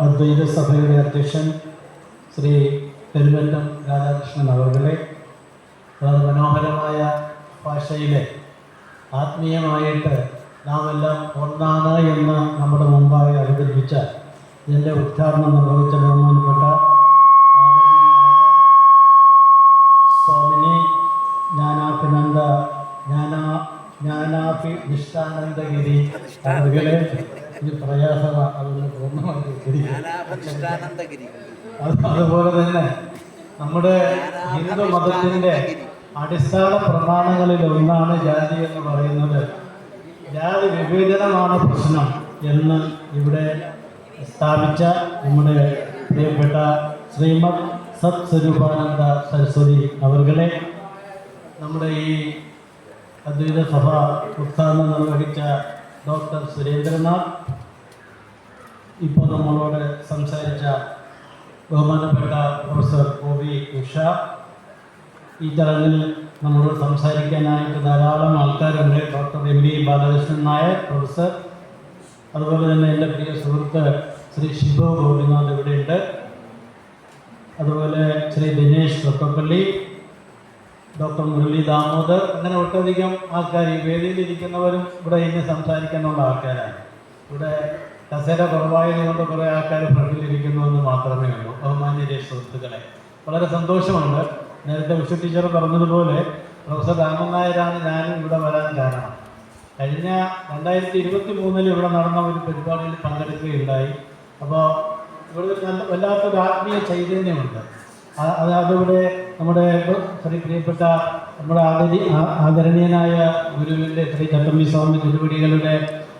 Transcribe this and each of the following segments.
അദ്വൈത സഭയുടെ അധ്യക്ഷൻ ശ്രീ പെരുവറ്റം രാധാകൃഷ്ണൻ അവരുടെ വളരെ മനോഹരമായ ഭാഷയിലെ ആത്മീയമായിട്ട് നാം എല്ലാം ഒന്നാണ് എന്ന് നമ്മുടെ മുമ്പായി അവതരിപ്പിച്ച ഇതിൻ്റെ ഉദ്ഘാടനം നിർവഹിച്ച ബഹുമാനപ്പെട്ട സ്വാമിനി ജ്ഞാനാഭിനിഷ്ഠാനന്ദഗിരി അവരുടെ ഇത് പ്രയാസമാണ്, അതൊന്ന് പൂർണ്ണമായി. അതുപോലെ തന്നെ നമ്മുടെ ഹിന്ദു മതത്തിൻ്റെ അടിസ്ഥാന പ്രമാണങ്ങളിൽ ഒന്നാണ് ജാതി എന്ന് പറയുന്നത്. ജാതി വിവേചനമാണ് പ്രശ്നം എന്ന് ഇവിടെ സ്ഥാപിച്ച നമ്മുടെ പ്രിയപ്പെട്ട ശ്രീമദ് സത് സ്വരൂപാനന്ദ സരസ്വതി അവരുടെ, നമ്മുടെ ഈ അദ്വൈത സഭ ഉദ്ഘാടനം നിർവഹിച്ച ഡോക്ടർ സുരേന്ദ്രനാഥ്, ഇപ്പോൾ നമ്മളോട് സംസാരിച്ച ബഹുമാനപ്പെട്ട പ്രൊഫസർ ഒ.വി. ഉഷ, ഈ ചടങ്ങിൽ നമ്മളോട് സംസാരിക്കാനായിട്ട് ധാരാളം ആൾക്കാരുണ്ട്. Doctor MV. Balakrishnan Nair professor, അതുപോലെ തന്നെ എൻ്റെ പ്രിയ സുഹൃത്ത് ശ്രീ ശിബു ഗോപിനാഥ് ഇവിടെയുണ്ട്, അതുപോലെ ശ്രീ ദിനേശ് കൊക്കപ്പള്ളി, ഡോക്ടർ മുരളി ദാമോദർ, അങ്ങനെ ഒട്ടധികം ആൾക്കാർ ഈ വേദിയിലിരിക്കുന്നവരും ഇവിടെ ഇന്ന് സംസാരിക്കാനുള്ള ആൾക്കാരാണ്. ഇവിടെ കസേര കുറവായതുകൊണ്ട് കുറേ ആൾക്കാർ ഫ്രണ്ടിലിരിക്കുന്നുവെന്ന് മാത്രമേ ഉള്ളൂ. ബഹുമാന്യ സുഹൃത്തുക്കളെ, വളരെ സന്തോഷമുണ്ട്. നേരത്തെ വിഷു ടീച്ചർ പറഞ്ഞതുപോലെ പ്രൊഫസർ രാമൻ നായരാണ് ഞാനും ഇവിടെ വരാൻ കാരണം. കഴിഞ്ഞ 2023 ഇവിടെ നടന്ന ഒരു പരിപാടിയിൽ പങ്കെടുക്കുകയുണ്ടായി. അപ്പോൾ ഇവിടെ വല്ലാത്തൊരു ആത്മീയ ചൈതന്യമുണ്ട്. അതിവിടെ നമ്മുടെ പ്രിയപ്പെട്ട നമ്മുടെ ആദരണീയനായ ഗുരുവിൻ്റെ ശ്രീ ചട്ടമ്പി സ്വാമി തിരുവടികളുടെ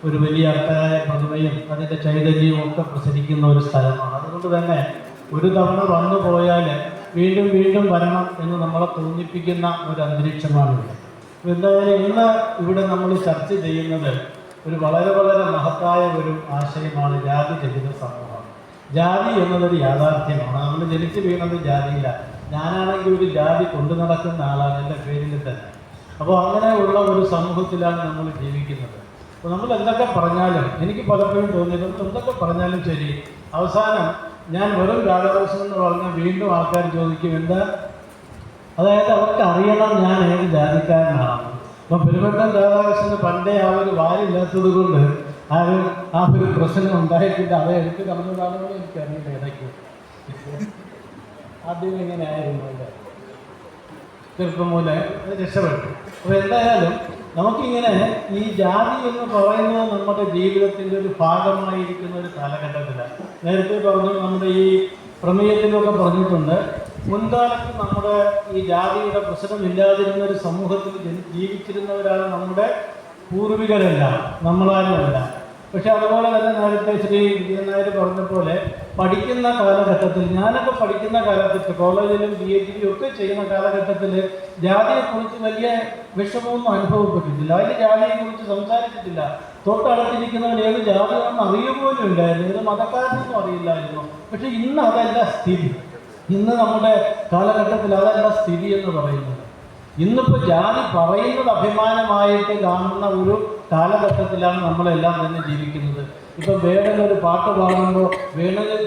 ഒരു വലിയ അർത്ഥമായ പ്രതിമയും അതിൻ്റെ ചൈതന്യവും ഒക്കെ പ്രസരിക്കുന്ന ഒരു സ്ഥലമാണ്. അതുകൊണ്ട് തന്നെ ഒരു തവണ വന്നു പോയാൽ വീണ്ടും വീണ്ടും വരണം എന്ന് നമ്മളെ തോന്നിപ്പിക്കുന്ന ഒരു അന്തരീക്ഷമാണിവിടെ. എന്തായാലും ഇന്ന് ഇവിടെ നമ്മൾ ചർച്ച ചെയ്യുന്നത് ഒരു വളരെ വളരെ മഹത്തായ ഒരു ആശയമാണ് ജാതിരഹിത സമൂഹം. ജാതി എന്നതൊരു യാഥാർത്ഥ്യമാണ്. നമ്മൾ ജനിച്ചു വീണത് ജാതിയില്ല. ഞാനാണെങ്കിൽ ഒരു ജാതി കൊണ്ടു നടക്കുന്ന ആളാണ് എൻ്റെ പേരിൽ തന്നെ. അപ്പോൾ അങ്ങനെയുള്ള ഒരു സമൂഹത്തിലാണ് നമ്മൾ ജീവിക്കുന്നത്. അപ്പോൾ നമ്മൾ എന്തൊക്കെ പറഞ്ഞാലും, എനിക്ക് പലപ്പോഴും തോന്നിയത് എന്തൊക്കെ പറഞ്ഞാലും ശരി, അവസാനം ഞാൻ വെറും രാധാകൃഷ്ണൻ എന്ന് പറഞ്ഞാൽ വീണ്ടും ആൾക്കാർ ചോദിക്കും എന്താ, അതായത് അവർക്ക് അറിയണം ഞാൻ ഏത് ജാതിക്കാരനാണ്. അപ്പം പെരുവട്ടം രാധാകൃഷ്ണന് പണ്ടേ ആ ഒരു വാലില്ലാത്തത് കൊണ്ട് ആ ഒരു പ്രശ്നം ഉണ്ടായിട്ടില്ല. അത് എടുത്ത് കളഞ്ഞതാണെന്ന് എനിക്കറിയില്ല. ഇടയ്ക്ക് ആദ്യം എങ്ങനെയായിരുന്നു അല്ലേ, ചെറുപ്പം മൂലം രക്ഷപ്പെട്ടു. അപ്പോൾ എന്തായാലും നമുക്കിങ്ങനെ ഈ ജാതി എന്ന് പറയുന്നത് നമ്മുടെ ജീവിതത്തിൻ്റെ ഒരു ഭാഗമായിരിക്കുന്ന ഒരു കാലഘട്ടത്തിലാണ്. നേരത്തെ പറഞ്ഞു, നമ്മുടെ ഈ പ്രമേയത്തിലൊക്കെ പറഞ്ഞിട്ടുണ്ട്, മുൻകാലത്ത് നമ്മുടെ ഈ ജാതിയുടെ പ്രശ്നമില്ലാതിരുന്ന ഒരു സമൂഹത്തിൽ ജീവിച്ചിരുന്നവരാണ് നമ്മുടെ പൂർവികരെല്ലാം, നമ്മളാരുമല്ല. പക്ഷെ അതുപോലെ തന്നെ നേരത്തെ ശ്രീ വിജയൻ നായർ പറഞ്ഞ പോലെ പഠിക്കുന്ന കാലഘട്ടത്തിൽ, ഞാനൊക്കെ പഠിക്കുന്ന കാലഘട്ടത്തിൽ കോളേജിലും PhD ഒക്കെ ചെയ്യുന്ന കാലഘട്ടത്തിൽ ജാതിയെക്കുറിച്ച് വലിയ വിഷമമൊന്നും അനുഭവപ്പെട്ടിട്ടില്ല. അതിൽ ജാതിയെക്കുറിച്ച് സംസാരിച്ചിട്ടില്ല. തൊട്ടടുത്തിരിക്കുന്നവൻ ഏത് ജാതിയാണെന്ന് അറിയുപോലും ഇല്ലായിരുന്നു, ഏത് മതക്കാരനൊന്നും അറിയില്ലായിരുന്നു. പക്ഷെ ഇന്ന് അതല്ല സ്ഥിതി. ഇന്ന് നമ്മുടെ കാലഘട്ടത്തിൽ അതല്ല സ്ഥിതി എന്ന് പറയുന്നത്. ഇന്നിപ്പോൾ ജാതി പറയുന്നത് അഭിമാനമായിട്ട് കാണുന്ന ഒരു കാലഘട്ടത്തിലാണ് നമ്മളെല്ലാം തന്നെ ജീവിക്കുന്നത്. ഇപ്പം വേടനൊരു പാട്ട് പാടുമ്പോൾ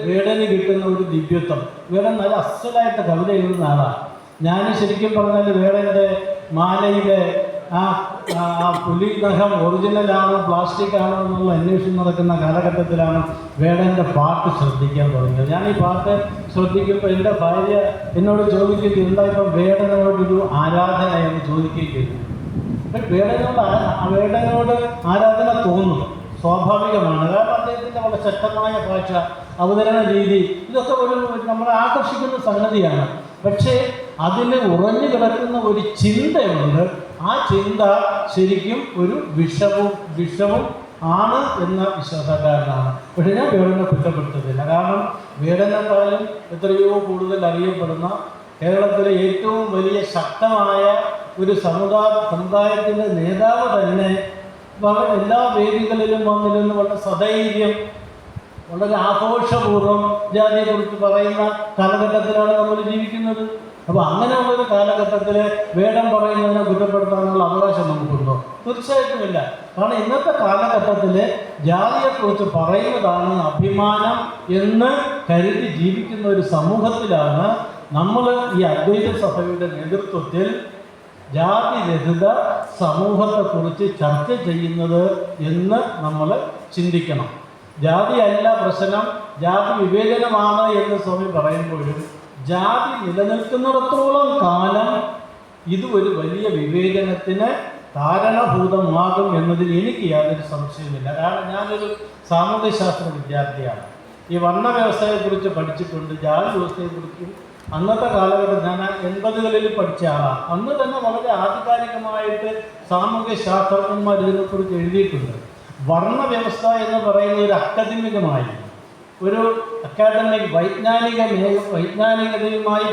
വേടന് കിട്ടുന്ന ഒരു ദിവ്യത്വം, വേടൻ നല്ല അസലായിട്ട് കവിത എഴുതുന്ന ആളാണ്. ഞാൻ ശരിക്കും പറഞ്ഞാൽ വേടൻ്റെ മാലയിലെ ആ പുലി നഖം ഒറിജിനലാണോ പ്ലാസ്റ്റിക് ആണോ എന്നുള്ള അന്വേഷണം നടക്കുന്ന കാലഘട്ടത്തിലാണ് വേടൻ്റെ പാട്ട് ശ്രദ്ധിക്കാൻ തുടങ്ങിയത്. ഞാൻ ഈ പാട്ട് ശ്രദ്ധിക്കുമ്പോൾ എൻ്റെ ഭാര്യ എന്നോട് ചോദിക്കുന്നത് എന്താ ഇപ്പം വേടനോടൊരു ആരാധന എന്ന് ചോദിക്കുകയും ചെയ്തു. വേടനോട് ആരാധന തോന്നും, സ്വാഭാവികമാണ്. കാരണം അദ്ദേഹത്തിൻ്റെ വളരെ ശക്തമായ ഭാഷ, അവതരണ രീതി, ഇതൊക്കെ ഒരു നമ്മളെ ആകർഷിക്കുന്ന സംഗതിയാണ്. പക്ഷേ അതിൽ ഉറഞ്ഞു കിടക്കുന്ന ഒരു ചിന്തയുണ്ട്. ആ ചിന്ത ശരിക്കും ഒരു വിഷവും ആണ് എന്ന വിശ്വാസക്കാരനാണ്. പക്ഷെ ഞാൻ വേടനെ കുറ്റപ്പെടുത്തുന്നില്ല. കാരണം വേടനെക്കാളും എത്രയോ കൂടുതൽ അറിയപ്പെടുന്ന കേരളത്തിലെ ഏറ്റവും വലിയ ശക്തമായ ഒരു സമുദായത്തിൻ്റെ നേതാവ് തന്നെ വളരെ എല്ലാ വേദികളിലും വന്നിരുന്ന് വളരെ സധൈര്യം, വളരെ ആഘോഷപൂർവ്വം ജാതിയെക്കുറിച്ച് പറയുന്ന കാലഘട്ടത്തിലാണ് നമ്മൾ ജീവിക്കുന്നത്. അപ്പോൾ അങ്ങനെയുള്ളൊരു കാലഘട്ടത്തിൽ വേദം പറയുന്നതിനെ കുറ്റപ്പെടുത്താനുള്ള അവകാശം നമുക്കുണ്ടോ? തീർച്ചയായിട്ടും ഇല്ല. കാരണം ഇന്നത്തെ കാലഘട്ടത്തിൽ ജാതിയെക്കുറിച്ച് പറയുന്നതാണ് അഭിമാനം എന്ന് കരുതി ജീവിക്കുന്ന ഒരു സമൂഹത്തിലാണ് നമ്മൾ ഈ അദ്വൈത സഭയുടെ നേതൃത്വത്തിൽ ജാതിരഹിത സമൂഹത്തെക്കുറിച്ച് ചർച്ച ചെയ്യുന്നത് എന്ന് നമ്മൾ ചിന്തിക്കണം. ജാതിയല്ല പ്രശ്നം, ജാതി വിവേചനമാണ് എന്ന് സ്വാമി പറയുമ്പോഴും ജാതി നിലനിൽക്കുന്നിടത്തോളം കാലം ഇത് ഒരു വലിയ വിവേചനത്തിന് കാരണഭൂതമാകും എന്നതിൽ എനിക്ക് യാതൊരു സംശയമില്ല. കാരണം ഞാനൊരു സാമൂഹ്യശാസ്ത്ര വിദ്യാർത്ഥിയാണ്. ഈ വർണ്ണ വ്യവസ്ഥയെക്കുറിച്ച് പഠിച്ചിട്ടുണ്ട്, ജാതി വ്യവസ്ഥയെക്കുറിച്ചും അന്നത്തെ കാലഘട്ടം ഞാൻ 80കളിൽ പഠിച്ച ആളാണ്. അന്ന് തന്നെ വളരെ ആധികാരികമായിട്ട് സാമൂഹ്യ ശാസ്ത്രജ്ഞന്മാർ ഇതിനെക്കുറിച്ച് എഴുതിയിട്ടുണ്ട്. വർണ്ണ വ്യവസ്ഥ എന്ന് പറയുന്ന ഒരു അക്കാദമികമായി ഒരു അക്കാദമിക് വൈജ്ഞാനികതയുമായി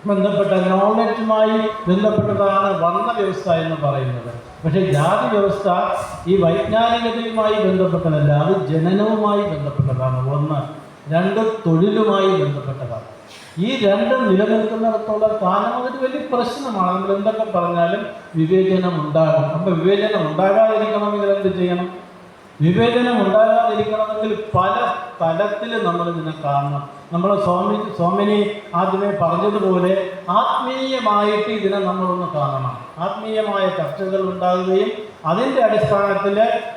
ബന്ധപ്പെട്ട നോളജുമായി ബന്ധപ്പെട്ടതാണ് വർണ്ണ വ്യവസ്ഥ എന്ന് പറയുന്നത്. പക്ഷേ ജാതി വ്യവസ്ഥ ഈ വൈജ്ഞാനികതയുമായി ബന്ധപ്പെട്ടതല്ല, അത് ജനനവുമായി ബന്ധപ്പെട്ടതാണ്. ഒന്ന്. രണ്ട്, തൊഴിലുമായി ബന്ധപ്പെട്ടതാണ്. ഈ രണ്ടും നിലനിൽക്കുന്നിടത്തോളം കാലം അതൊരു വലിയ പ്രശ്നമാണ്. നമ്മൾ എന്തൊക്കെ പറഞ്ഞാലും വിവേചനം ഉണ്ടാകും. അപ്പോൾ വിവേചനം ഉണ്ടാകാതിരിക്കണമെങ്കിൽ എന്ത് ചെയ്യണം? വിവേചനം ഉണ്ടാകാതിരിക്കണമെങ്കിൽ പല തലത്തിൽ നമ്മളിതിനെ കാണണം. നമ്മൾ സ്വാമിനി ആദ്യമേ പറഞ്ഞതുപോലെ ആത്മീയമായിട്ട് ഇതിനെ നമ്മളൊന്ന് കാണണം. ആത്മീയമായ ചർച്ചകൾ ഉണ്ടാകുകയും അതിൻ്റെ അടിസ്ഥാനത്തിൽ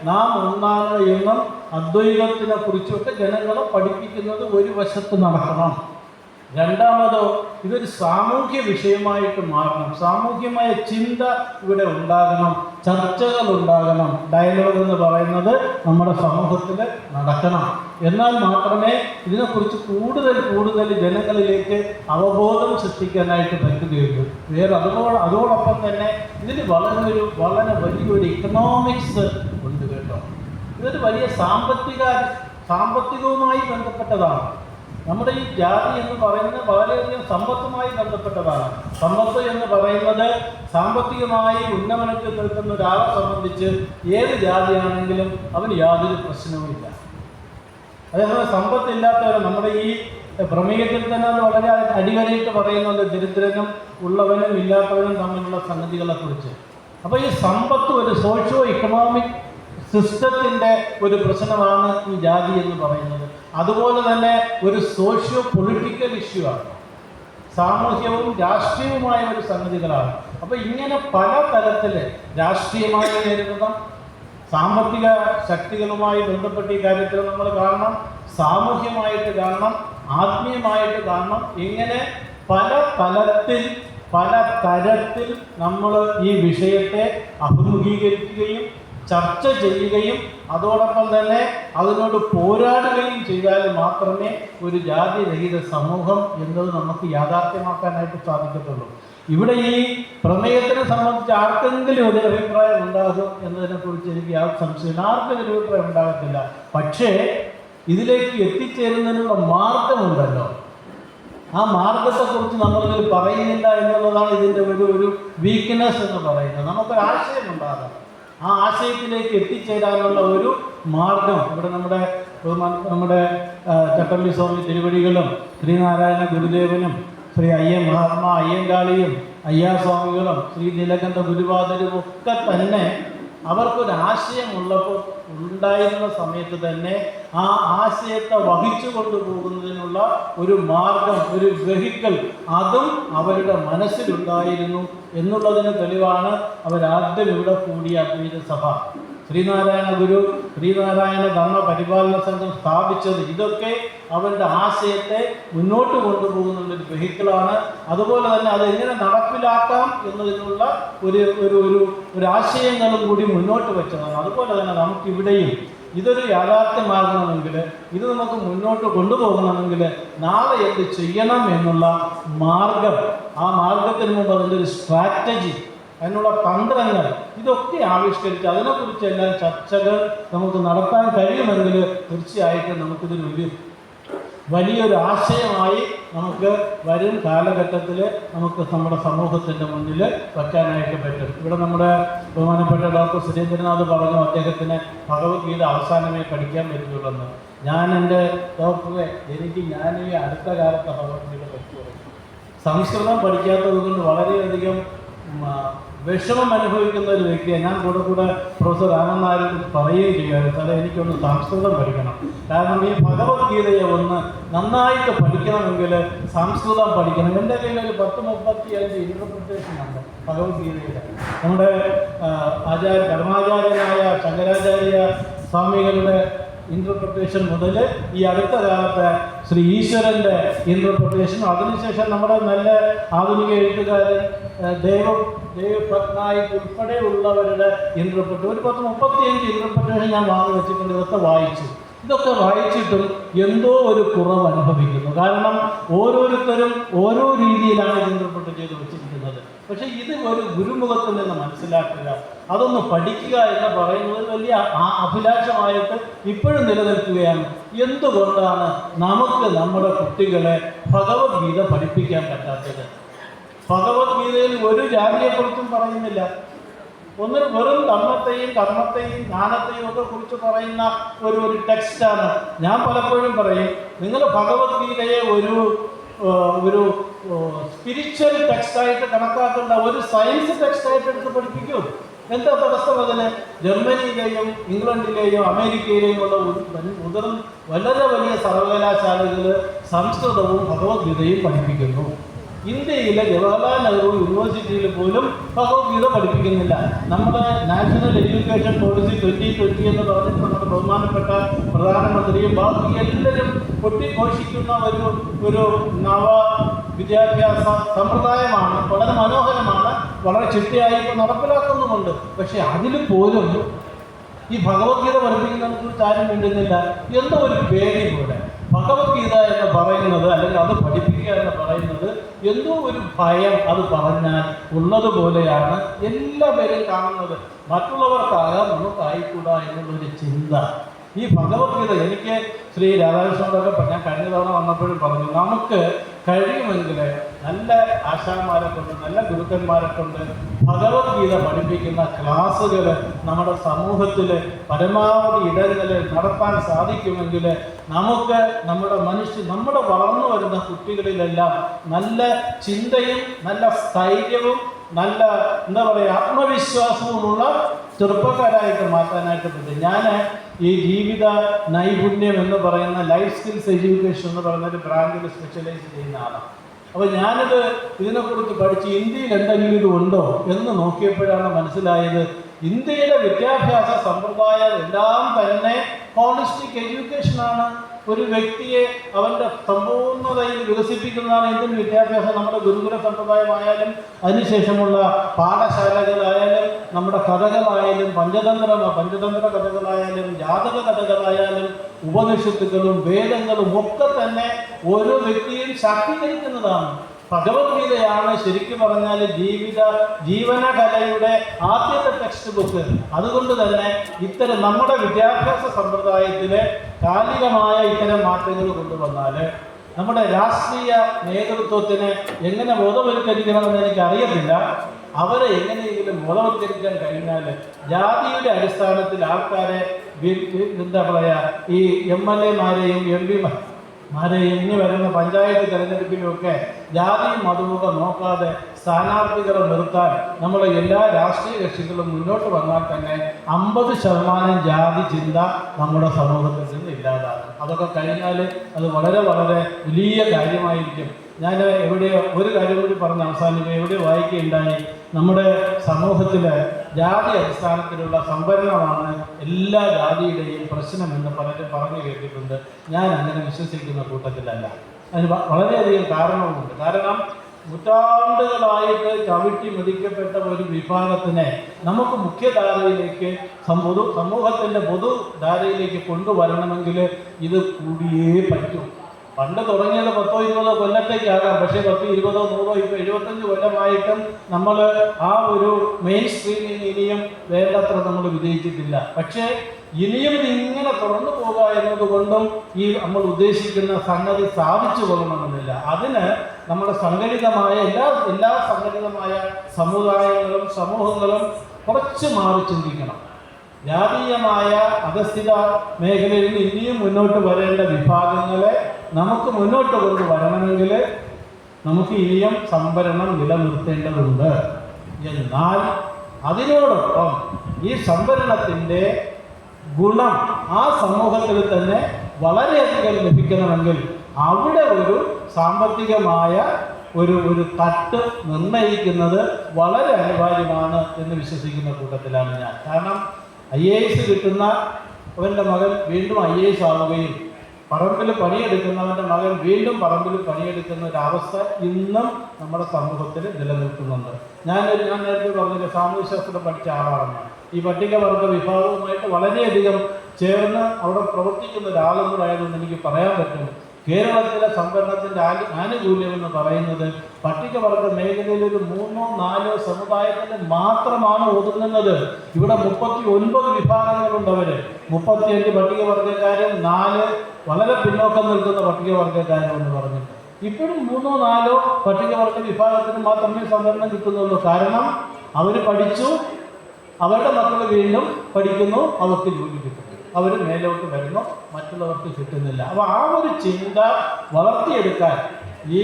നാം ഒന്നാണ് എന്നും അദ്വൈതത്തിനെ കുറിച്ചൊക്കെ ജനങ്ങളെ പഠിപ്പിക്കുന്നത് ഒരു വശത്ത് നടക്കണം. രണ്ടാമതോ ഇതൊരു സാമൂഹ്യ വിഷയമായിട്ട് മാറണം. സാമൂഹ്യമായ ചിന്ത ഇവിടെ ഉണ്ടാകണം, ചർച്ചകൾ ഉണ്ടാകണം. ഡയലോഗ് എന്ന് പറയുന്നത് നമ്മുടെ സമൂഹത്തിൽ നടക്കണം. എന്നാൽ മാത്രമേ ഇതിനെക്കുറിച്ച് കൂടുതൽ ജനങ്ങളിലേക്ക് അവബോധം സൃഷ്ടിക്കാനായിട്ട് പറ്റുകയുള്ളൂ. അതോടൊപ്പം തന്നെ ഇതിന് വളരെ വലിയൊരു ഇക്കണോമിക്സ് ഉണ്ട് കേട്ടോ. ഇതൊരു വലിയ സാമ്പത്തികവുമായി ബന്ധപ്പെട്ടതാണ്. നമ്മുടെ ഈ ജാതി എന്ന് പറയുന്നത് വളരെയധികം സമ്പത്തുമായി ബന്ധപ്പെട്ടതാണ്. സമ്പത്ത് എന്ന് പറയുന്നത് സാമ്പത്തികമായി ഉന്നമനത്തിൽ നിൽക്കുന്ന ഒരാളെ സംബന്ധിച്ച് ഏത് ജാതിയാണെങ്കിലും അവന് യാതൊരു പ്രശ്നവുമില്ല. അതേപോലെ സമ്പത്തില്ലാത്തവരെ നമ്മുടെ ഈ പ്രമേയത്തിൽ തന്നെ അത് വളരെ അടിവരയിട്ട് പറയുന്നുണ്ട്, ദരിദ്രനും ഉള്ളവനും ഇല്ലാത്തവനും തമ്മിലുള്ള സംഗതികളെക്കുറിച്ച്. അപ്പോൾ ഈ സമ്പത്ത് ഒരു സോഷ്യോ ഇക്കണോമിക് സിസ്റ്റത്തിൻ്റെ ഒരു പ്രശ്നമാണ് ഈ ജാതി എന്ന് പറയുന്നത്. അതുപോലെ തന്നെ ഒരു സോഷ്യോ പൊളിറ്റിക്കൽ ഇഷ്യൂ ആണ്, സാമൂഹ്യവും രാഷ്ട്രീയവുമായ ഒരു സംഗതികളാണ്. അപ്പോൾ ഇങ്ങനെ പല തലത്തിൽ രാഷ്ട്രീയമായി നേരിടണം, സാമ്പത്തിക ശക്തികളുമായി ബന്ധപ്പെട്ട ഈ കാര്യത്തിൽ നമ്മൾ കാണണം, സാമൂഹ്യമായിട്ട് കാണണം, ആത്മീയമായിട്ട് കാണണം. ഇങ്ങനെ പല തരത്തിൽ നമ്മൾ ഈ വിഷയത്തെ അഭിമുഖീകരിക്കുകയും ചർച്ച ചെയ്യുകയും അതോടൊപ്പം തന്നെ അതിനോട് പോരാടുകയും ചെയ്താൽ മാത്രമേ ഒരു ജാതിരഹിത സമൂഹം എന്നത് നമുക്ക് യാഥാർത്ഥ്യമാക്കാനായിട്ട് സാധിക്കത്തുള്ളൂ. ഇവിടെ ഈ പ്രമേയത്തിനെ സംബന്ധിച്ച് ആർക്കെങ്കിലും ഒരു അഭിപ്രായം ഉണ്ടാകും എന്നതിനെക്കുറിച്ച് എനിക്ക് യാതൊരു സംശയമില്ല. ആർക്കും ഒരു അഭിപ്രായം ഉണ്ടാകത്തില്ല. പക്ഷേ ഇതിലേക്ക് എത്തിച്ചേരുന്നതിനുള്ള മാർഗമുണ്ടല്ലോ, ആ മാർഗത്തെക്കുറിച്ച് നമ്മളിതിൽ പറയുന്നില്ല എന്നുള്ളതാണ് ഇതിൻ്റെ ഒരു വീക്ക്നെസ് എന്ന് പറയുന്നത്. നമുക്കൊരാശയമുണ്ടാകാം, ആ ആശയത്തിലേക്ക് എത്തിച്ചേരാനുള്ള ഒരു മാർഗം ഇവിടെ നമ്മുടെ ചട്ടമ്പി സ്വാമി തിരുവടികളും ശ്രീനാരായണ ഗുരുദേവനും ശ്രീ മഹാത്മാ അയ്യങ്കാളിയും അയ്യാസ്വാമികളും ശ്രീ നീലകണ്ഠ ഗുരുവാദരും ഒക്കെ തന്നെ അവർക്കൊരാശയമുള്ളപ്പോൾ ഉണ്ടായിരുന്ന സമയത്ത് തന്നെ ആ ആശയത്തെ വഹിച്ചു കൊണ്ടുപോകുന്നതിനുള്ള ഒരു മാർഗം, ഒരു വെഹിക്കിൾ അതും അവരുടെ മനസ്സിലുണ്ടായിരുന്നു എന്നുള്ളതിന് തെളിവാണ് അവരാദ്യം ഇവിടെ കൂടിയ അദ്വൈത സഭ. ശ്രീനാരായണ ഗുരു ശ്രീനാരായണ ധർമ്മ പരിപാലന സംഘം സ്ഥാപിച്ചത് ഇതൊക്കെ അവരുടെ ആശയത്തെ മുന്നോട്ട് കൊണ്ടുപോകുന്നുള്ളൊരു വെഹിക്കിളാണ്. അതുപോലെ തന്നെ അതെങ്ങനെ നടപ്പിലാക്കാം എന്നതിനുള്ള ഒരു ആശയങ്ങളും കൂടി മുന്നോട്ട് വെച്ചതാണ്. അതുപോലെ തന്നെ നമുക്കിവിടെയും ഇതൊരു യാഥാർത്ഥ്യമാകണമെങ്കിൽ, ഇത് നമുക്ക് മുന്നോട്ട് കൊണ്ടുപോകണമെങ്കിൽ നാളെ എന്ത് ചെയ്യണം എന്നുള്ള മാർഗം, ആ മാർഗത്തിന് മുമ്പ് അതിൻ്റെ ഒരു സ്ട്രാറ്റജി, അതിനുള്ള തന്ത്രങ്ങൾ ഇതൊക്കെ ആവിഷ്കരിച്ച് അതിനെക്കുറിച്ചെല്ലാം ചർച്ചകൾ നമുക്ക് നടത്താൻ കഴിയുമെങ്കിൽ തീർച്ചയായിട്ടും നമുക്കിതൊരു വലിയൊരു ആശയമായി നമുക്ക് വരും കാലഘട്ടത്തിൽ നമുക്ക് നമ്മുടെ സമൂഹത്തിൻ്റെ മുന്നിൽ വയ്ക്കാനായിട്ട് പറ്റും. ഇവിടെ നമ്മുടെ ബഹുമാനപ്പെട്ട ഡോക്ടർ സുരേന്ദ്രനാഥ് പറഞ്ഞു അദ്ദേഹത്തിന് ഭഗവത്ഗീത അവസാനമേ പഠിക്കാൻ പറ്റുള്ളൂ. ഞാൻ എൻ്റെ ഡോക്ടറെ ഞാൻ ഈ അടുത്ത കാലത്ത് ഭഗവത്ഗീത പഠിച്ചു തുടങ്ങി. സംസ്കൃതം പഠിക്കാത്തത് കൊണ്ട് വളരെയധികം വിഷമം അനുഭവിക്കുന്ന ഒരു വ്യക്തിയാണ്. ഞാൻ കൂടെ പ്രൊഫസർ രാമനായർ പറയുകയും ചെയ്യുമായിരുന്നു, സാറേ എനിക്കൊന്ന് സംസ്കൃതം പഠിക്കണം. കാരണം ഈ ഭഗവത്ഗീതയെ ഒന്ന് നന്നായിട്ട് പഠിക്കണമെങ്കിൽ സംസ്കൃതം പഠിക്കണം. എൻ്റെ കയ്യിൽ ഒരു 10-35 ഇൻ്റർപ്രിട്ടേഷൻ ഉണ്ട് ഭഗവത്ഗീതയുടെ. നമ്മുടെ പരമാചാര്യനായ ശങ്കരാചാര്യ സ്വാമികളുടെ ഇൻ്റർപ്രിട്ടേഷൻ മുതൽ ഈ അടുത്ത കാലത്തെ ശ്രീ ഈശ്വരൻ്റെ ഇൻ്റർപ്രിട്ടേഷൻ, അതിനുശേഷം നമ്മുടെ നല്ല ആധുനിക എഴുത്തുകാരൻ പട്നായിക് ഉൾപ്പെടെയുള്ളവരുടെ ഇൻ്റർപ്രിട്ടേഷൻ, ഒരു 10-35 ഇൻ്റർപ്രിട്ടേഷൻ ഞാൻ വാങ്ങി വെച്ചിട്ടുണ്ട്. ഇതൊക്കെ വായിച്ചു. ഇതൊക്കെ വായിച്ചിട്ടും എന്തോ ഒരു കുറവ് അനുഭവിക്കുന്നു. കാരണം ഓരോരുത്തരും ഓരോ രീതിയിലാണ് ഇത് ഇൻ്റർപ്രിട്ട് ചെയ്ത് വെച്ചിരിക്കുന്നത്. പക്ഷേ ഇത് ഒരു ഗുരുമുഖത്തിൽ നിന്ന് മനസ്സിലാക്കുക, അതൊന്ന് പഠിക്കുക എന്ന് പറയുന്നത് വലിയ അഭിലാഷമായിട്ട് ഇപ്പോഴും നിലനിൽക്കുകയാണ്. എന്തുകൊണ്ടാണ് നമുക്ക് നമ്മുടെ കുട്ടികളെ ഭഗവത്ഗീത പഠിപ്പിക്കാൻ പറ്റാത്തത്? ഭഗവത്ഗീതയിൽ ഒരു ജാതിയെക്കുറിച്ചും പറയുന്നില്ല. വെറും ധർമ്മത്തെയും കർമ്മത്തെയും ജ്ഞാനത്തെയും ഒക്കെ കുറിച്ച് പറയുന്ന ഒരു ടെക്സ്റ്റാണ്. ഞാൻ പലപ്പോഴും പറയും, നിങ്ങൾ ഭഗവത്ഗീതയെ ഒരു സ്പിരിച്വൽ ടെക്സ്റ്റായിട്ട് കണക്കാക്കേണ്ട ഒരു സയൻസ് ടെക്സ്റ്റായിട്ട് എടുത്ത് പഠിപ്പിക്കൂ. എന്താ തടസ്സം അതിന്? ജർമ്മനിയിലെയും ഇംഗ്ലണ്ടിലെയും അമേരിക്കയിലെയും ഉള്ള വളരെ വലിയ സർവകലാശാലകൾ സംസ്കൃതവും ഭഗവത്ഗീതയും പഠിപ്പിക്കുന്നു. ഇന്ത്യയിലെ ജവഹർലാൽ നെഹ്റു യൂണിവേഴ്സിറ്റിയിൽ പോലും ഭഗവത്ഗീത പഠിപ്പിക്കുന്നില്ല. നമ്മുടെ നാഷണൽ എഡ്യൂക്കേഷൻ പോളിസി 2020 എന്ന് പറഞ്ഞിട്ട് നമ്മുടെ ബഹുമാനപ്പെട്ട പ്രധാനമന്ത്രിയും ബാക്കി എല്ലാവരും പൊട്ടിഘോഷിക്കുന്ന ഒരു നവ വിദ്യാഭ്യാസ സമ്പ്രദായമാണ്. വളരെ മനോഹരമാണ്, വളരെ ചിട്ടയായി ഇപ്പോൾ നടപ്പിലാക്കുന്നുമുണ്ട്. പക്ഷെ അതിൽ പോലും ഈ ഭഗവത്ഗീത പഠിപ്പിക്കുന്നതിനെ കുറിച്ച് ആരും മിണ്ടുന്നില്ല. എന്തോ ഒരു പേടി പോലെ ഭഗവത്ഗീത എന്ന് പറയുന്നത്, അല്ലെങ്കിൽ അത് പഠിപ്പിക്കുക എന്ന് പറയുന്നത് എന്തോ ഒരു ഭയം അത് പറഞ്ഞാൽ ഉള്ളതുപോലെയാണ് എല്ലാവരും കാണുന്നത്. മറ്റുള്ളവർക്കാകാം, നമുക്കായിക്കൂടാ എന്നുള്ളൊരു ചിന്ത. ഈ ഭഗവത്ഗീത എനിക്ക് ശ്രീ രാധാകൃഷ്ണനൊക്കെ ഞാൻ കഴിഞ്ഞ തവണ വന്നപ്പോഴും പറഞ്ഞു, നമുക്ക് കഴിയുമെങ്കിൽ നല്ല ആശാന്മാരെ കൊണ്ട്, നല്ല ഗുരുക്കന്മാരെ കൊണ്ട് ഭഗവത്ഗീത പഠിപ്പിക്കുന്ന ക്ലാസ്സുകൾ നമ്മുടെ സമൂഹത്തിൽ പരമാവധി ഇടങ്ങളിൽ നടത്താൻ സാധിക്കുമെങ്കിൽ നമുക്ക് നമ്മുടെ വളർന്നു വരുന്ന കുട്ടികളിലെല്ലാം നല്ല ചിന്തയും നല്ല സ്ഥൈര്യവും നല്ല ആത്മവിശ്വാസവുമുള്ള ചെറുപ്പക്കാരായിട്ട് മാറ്റാനായിട്ട് പറ്റും. ഞാൻ ഈ ജീവിത നൈപുണ്യം എന്ന് പറയുന്ന ലൈഫ് സ്കിൽസ് എഡ്യൂക്കേഷൻ എന്ന് പറയുന്ന ഒരു ബ്രാൻഡിൽ സ്പെഷ്യലൈസ് ചെയ്യുന്ന ആളാണ്. അപ്പോൾ ഞാനിത് ഇതിനെക്കുറിച്ച് പഠിച്ച് ഇന്ത്യയിൽ എന്തെങ്കിലും ഇത് ഉണ്ടോ എന്ന് നോക്കിയപ്പോഴാണ് മനസ്സിലായത്, ഇന്ത്യയിലെ വിദ്യാഭ്യാസ സമ്പ്രദായം എല്ലാം തന്നെ ഹോളിസ്റ്റിക് എഡ്യൂക്കേഷനാണ്. ഒരു വ്യക്തിയെ അവൻ്റെ സമ്പൂർണ്ണതയിൽ വികസിപ്പിക്കുന്നതാണ് ഇന്ത്യൻ വിദ്യാഭ്യാസം. നമ്മുടെ ഗുരുകുല സമ്പ്രദായമായാലും അതിനുശേഷമുള്ള പാഠശാലകളായാലും നമ്മുടെ കഥകളായാലും പഞ്ചതന്ത്ര കഥകളായാലും ജാതക കഥകളായാലും ഉപനിഷത്തുക്കളും വേദങ്ങളും ഒക്കെ തന്നെ ഓരോ വ്യക്തിയും ശാക്തീകരിക്കുന്നതാണ്. ഭഗവത്ഗീതയാണ് ശരിക്കും പറഞ്ഞാൽ ജീവനകലയുടെ ആദ്യത്തെ ടെക്സ്റ്റ് ബുക്ക്. അതുകൊണ്ട് തന്നെ ഇത്തരം നമ്മുടെ വിദ്യാഭ്യാസ സമ്പ്രദായത്തിലെ കാലികമായ ഇത്തരം മാറ്റങ്ങൾ കൊണ്ടുവന്നാൽ നമ്മുടെ രാഷ്ട്രീയ നേതൃത്വത്തിന് എങ്ങനെ ബോധവൽക്കരിക്കണമെന്ന് എനിക്കറിയത്തില്ല. അവരെ എങ്ങനെയെങ്കിലും ബോധവൽക്കരിക്കാൻ കഴിഞ്ഞാൽ ജാതിയുടെ അടിസ്ഥാനത്തിൽ ആൾക്കാരെ ഈ MLA-മാരെയും MP-മാരെയും ഇനി വരുന്ന പഞ്ചായത്ത് തിരഞ്ഞെടുപ്പിലുമൊക്കെ ജാതിയും മതമൊക്കെ നോക്കാതെ സ്ഥാനാർത്ഥികളെ നിർത്താൻ നമ്മുടെ എല്ലാ രാഷ്ട്രീയ കക്ഷികളും മുന്നോട്ട് വന്നാൽ തന്നെ 50% ജാതി ചിന്ത നമ്മുടെ സമൂഹത്തിൽ നിന്ന് ഇല്ലാതാകും. അതൊക്കെ കഴിഞ്ഞാൽ അത് വളരെ വളരെ വലിയ കാര്യമായിരിക്കും. ഞാൻ ഒരു കാര്യം കൂടി പറഞ്ഞ് അവസാനിപ്പിക്കുക. എവിടെ വായിക്കുകയുണ്ടായി, നമ്മുടെ സമൂഹത്തിൽ ജാതി അടിസ്ഥാനത്തിലുള്ള സംവരണമാണ് എല്ലാ ജാതിയുടെയും പ്രശ്നമെന്ന് പലരും പറഞ്ഞു കേട്ടിട്ടുണ്ട്. ഞാൻ അങ്ങനെ വിശ്വസിക്കുന്ന കൂട്ടത്തിലല്ല. അതിന് വളരെയധികം കാരണവുമുണ്ട്. കാരണം നൂറ്റാണ്ടുകളായിട്ട് ചവിട്ടി മെതിക്കപ്പെട്ട ഒരു വിഭാഗത്തിനെ നമുക്ക് മുഖ്യധാരയിലേക്ക് സമൂഹത്തിൻ്റെ പൊതുധാരയിലേക്ക് കൊണ്ടുവരണമെങ്കിൽ ഇത് കൂടിയേ പറ്റൂ. പണ്ട് തുടങ്ങിയത് 10-20 കൊല്ലത്തേക്കാകാം. പക്ഷേ 10, 20, 100, ഇപ്പോൾ 75 കൊല്ലമായിട്ടും നമ്മൾ ആ ഒരു മെയിൻ സ്ട്രീമിങ് ഇനിയും വേണ്ടത്ര നമ്മൾ വിജയിച്ചിട്ടില്ല. പക്ഷേ ഇനിയും ഇങ്ങനെ തുടർന്നു പോകുക എന്നതുകൊണ്ടും ഈ നമ്മൾ ഉദ്ദേശിക്കുന്ന സംഗതി സാധിച്ചു കൊള്ളണമെന്നില്ല. അതിന് നമ്മുടെ സംഘടിതമായ എല്ലാ സംഘടിതമായ സമുദായങ്ങളും സമൂഹങ്ങളും കുറച്ച് മാറി ചിന്തിക്കണം. ജാതീയമായ അധസ്ഥിത മേഖലയിൽ ഇനിയും മുന്നോട്ട് വരേണ്ട വിഭാഗങ്ങളെ നമുക്ക് മുന്നോട്ട് കൊണ്ടുവരണമെങ്കിൽ നമുക്ക് ഇനിയും സംവരണം നിലനിർത്തേണ്ടതുണ്ട്. എന്നാൽ അതിനോടൊപ്പം ഈ സംവരണത്തിൻ്റെ ഗുണം ആ സമൂഹത്തിൽ തന്നെ വളരെയധികം ലഭിക്കണമെങ്കിൽ അവിടെ ഒരു സാമ്പത്തികമായ ഒരു തട്ട് നിർണ്ണയിക്കുന്നത് വളരെ അനിവാര്യമാണ് എന്ന് വിശ്വസിക്കുന്ന കൂട്ടത്തിലാണ് ഞാൻ. കാരണം IAS കിട്ടുന്ന അവൻ്റെ മകൻ വീണ്ടും IAS ആവുകയും പറമ്പിൽ പണിയെടുക്കുന്നവൻ്റെ മകൻ വീണ്ടും പറമ്പിൽ പണിയെടുക്കുന്ന ഒരവസ്ഥ ഇന്നും നമ്മുടെ സമൂഹത്തിൽ നിലനിൽക്കുന്നുണ്ട്. ഞാൻ നേരത്തെ പറഞ്ഞില്ല, സാമൂഹ്യശാസ്ത്രം പഠിച്ച ആളാണെന്ന്. ഈ പട്ടികവർഗ വിഭാഗവുമായിട്ട് വളരെയധികം ചേർന്ന് അവിടെ പ്രവർത്തിക്കുന്ന ഒരാളെന്നതായതുകൊണ്ട് എനിക്ക് പറയാൻ പറ്റും, കേരളത്തിലെ സംവരണത്തിൻ്റെ ആനുകൂല്യം എന്ന് പറയുന്നത് പട്ടികവർഗ മേഖലയിൽ ഒരു 3-4 സമുദായത്തിന് മാത്രമാണ് ഒതുങ്ങുന്നത്. ഇവിടെ 39 വിഭാഗങ്ങളുണ്ട്. അവർ 35 പട്ടികവർഗക്കാരും 4 വളരെ പിന്നോക്കം നിൽക്കുന്ന പട്ടികവർഗക്കാരും എന്ന് പറഞ്ഞിട്ട് ഇപ്പോഴും 3-4 പട്ടികവർഗ വിഭാഗത്തിന് മാത്രമേ സംവരണം കിട്ടുന്നുള്ളൂ. കാരണം അവർ പഠിച്ചു, അവരുടെ മക്കൾ വീണ്ടും പഠിക്കുന്നു, അവർക്ക് ജോലി കിട്ടുന്നു, അവർ മേലോട്ട് വരുന്നു, മറ്റുള്ളവർക്ക് കിട്ടുന്നില്ല. അപ്പോൾ ആ ഒരു ചിന്ത വളർത്തിയെടുക്കാൻ ഈ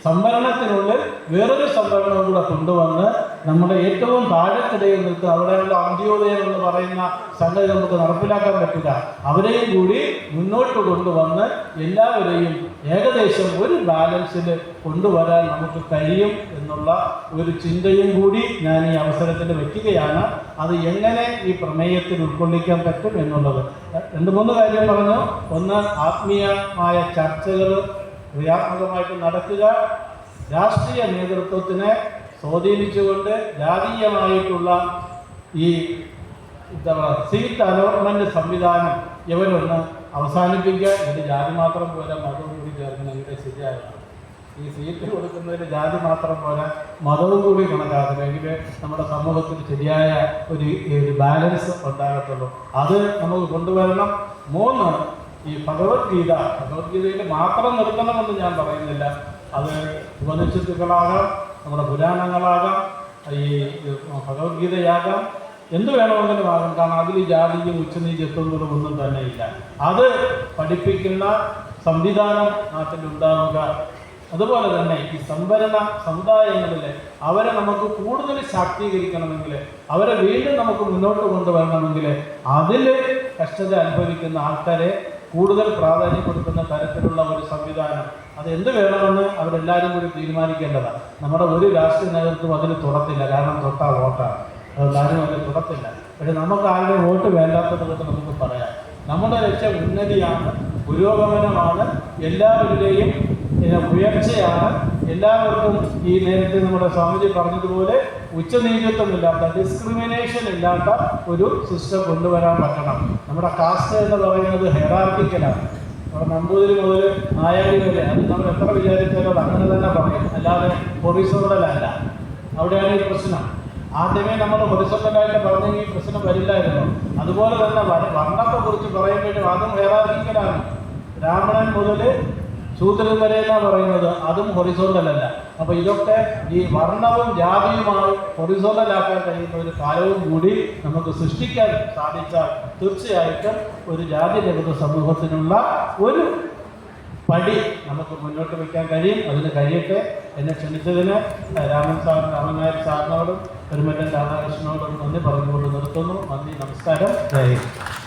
സംവരണത്തിനുള്ളിൽ വേറൊരു സംവരണവും കൂടെ കൊണ്ടുവന്ന് നമ്മുടെ ഏറ്റവും താഴെക്കിടയിൽ നിൽക്കുക, അവിടെയുള്ള അന്ത്യോദയം എന്ന് പറയുന്ന സംഗതി നമുക്ക് നടപ്പിലാക്കാൻ പറ്റില്ല. അവരെയും കൂടി മുന്നോട്ട് കൊണ്ടുവന്ന് എല്ലാവരെയും ഏകദേശം ഒരു ബാലൻസിൽ കൊണ്ടുവരാൻ നമുക്ക് കഴിയും എന്നുള്ള ഒരു ചിന്തയും കൂടി ഞാൻ ഈ അവസരത്തിൽ വയ്ക്കുകയാണ്. അത് എങ്ങനെ ഈ പ്രമേയത്തിൽ ഉൾക്കൊള്ളിക്കാൻ പറ്റും എന്നുള്ളത് 2-3 കാര്യം പറഞ്ഞു. ഒന്ന്, ആത്മീയമായ ചർച്ചകൾ ക്രിയാത്മകമായിട്ട് നടക്കുക, രാഷ്ട്രീയ നേതൃത്വത്തിനെ സ്വാധീനിച്ചുകൊണ്ട് ജാതീയമായിട്ടുള്ള ഈ സീറ്റ് അലോട്ട്മെന്റ് സംവിധാനം ഇവരൊന്ന് അവസാനിപ്പിക്കുക. ഇത് ജാതി മാത്രം പോരാ, മതവും കൂടി ചേർക്കണമെങ്കിൽ ശരിയാകണം. ഈ സീറ്റ് കൊടുക്കുന്നതിന് ജാതി മാത്രം പോരാ, മതവും കൂടി കണക്കാക്കണമെങ്കിൽ നമ്മുടെ സമൂഹത്തിൽ ശരിയായ ഒരു ബാലൻസ് ഉണ്ടാകത്തുള്ളൂ. അത് നമുക്ക് കൊണ്ടുവരണം. 3, ഈ ഭഗവത്ഗീതയിൽ മാത്രം നിർത്തണമെന്ന് ഞാൻ പറയുന്നില്ല. അത് ഉപനിഷത്തുകളാകാം, നമ്മുടെ പുരാണങ്ങളാകാം, ഈ ഭഗവത്ഗീതയാകാം, എന്ത് വേണമെങ്കിലും ആകാം. കാരണം അതിൽ ജാതിയും ഉച്ചനീചത്വങ്ങളും ഒന്നും തന്നെ ഇല്ല. അത് പഠിപ്പിക്കുന്ന സംവിധാനം നാട്ടിലുണ്ടാവുക. അതുപോലെ തന്നെ ഈ സംവരണ സമുദായങ്ങളിൽ അവരെ നമുക്ക് കൂടുതൽ ശാക്തീകരിക്കണമെങ്കിൽ, അവരെ വീണ്ടും നമുക്ക് മുന്നോട്ട് കൊണ്ടുവരണമെങ്കിൽ അതിൽ കഷ്ടത അനുഭവിക്കുന്ന ആൾക്കാരെ കൂടുതൽ പ്രാധാന്യം കൊടുക്കുന്ന തരത്തിലുള്ള ഒരു സംവിധാനം അത് എന്ത് വേണമെന്ന് അവരെല്ലാവരും കൂടി തീരുമാനിക്കേണ്ടതാണ്. നമ്മുടെ ഒരു രാഷ്ട്രീയ നേതൃത്വം അതിൽ തുടത്തില്ല. കാരണം തൊട്ടാ വോട്ടാണ്, അതാരും അതിൽ തുടത്തില്ല. പക്ഷെ നമുക്ക് ആരുടെ വോട്ട് വേണ്ടാത്തത് കൊണ്ട് നമുക്ക് പറയാം. നമ്മുടെ ലക്ഷ്യം ഉന്നതിയാണ്, പുരോഗമനമാണ്, എല്ലാവരുടെയും ഉയർച്ചയാണ്. എല്ലാവർക്കും ഈ നേരത്തെ നമ്മുടെ സ്വാമിജി പറഞ്ഞതുപോലെ ഉച്ചനീചത്വമില്ലാത്ത, ഡിസ്ക്രിമിനേഷൻ ഇല്ലാത്ത ഒരു സിസ്റ്റം കൊണ്ടുവരാൻ പറ്റണം. നമ്മുടെ കാസ്റ്റ് എന്ന് പറയുന്നത് ഹെറാർക്കിക്കലാണ്. നമ്മുടെ നമ്പൂതിരി മുതൽ നായാടി വരെ അത് നമ്മൾ എത്ര വിചാരിച്ചാലും അങ്ങനെ തന്നെ പറയും, അല്ലാതെ ഹൊറിസോണ്ടലല്ല. അവിടെയാണ് ഈ പ്രശ്നം. ആദ്യമേ നമ്മൾ ഹൊറിസോണ്ടലായിട്ട് പറഞ്ഞെങ്കിൽ ഈ പ്രശ്നം വരില്ലായിരുന്നു. അതുപോലെ തന്നെ വർണ്ണത്തെ കുറിച്ച് പറയുമ്പോഴും അതും ഹെറാർക്കിക്കലാണ്. ബ്രാഹ്മണൻ മുതൽ ശൂദ്രൻ വരെ എന്നാ പറയുന്നത്, അതും ഹൊറിസോണ്ടലല്ല. അപ്പോൾ ഇതൊക്കെ ഈ വർണ്ണവും ജാതിയുമാണ് ഹൊറിസോണ്ടലാക്കാൻ കഴിയുന്ന ഒരു കാലവും കൂടി നമുക്ക് സൃഷ്ടിക്കാൻ സാധിച്ചാൽ തീർച്ചയായിട്ടും ഒരു ജാതിരഹിത സമൂഹത്തിനുള്ള ഒരു പടി നമുക്ക് മുന്നോട്ട് വയ്ക്കാൻ കഴിയും. അതിന് കഴിയട്ടെ. എന്നെ ക്ഷണിച്ചതിന് രാമൻ നായർ സാറിനോടും പെരുമറ്റൻ രാധാകൃഷ്ണനോടും നന്ദി പറഞ്ഞുകൊണ്ട് നിർത്തുന്നു. നന്ദി, നമസ്കാരം, ജയ് ഹിന്ദ്.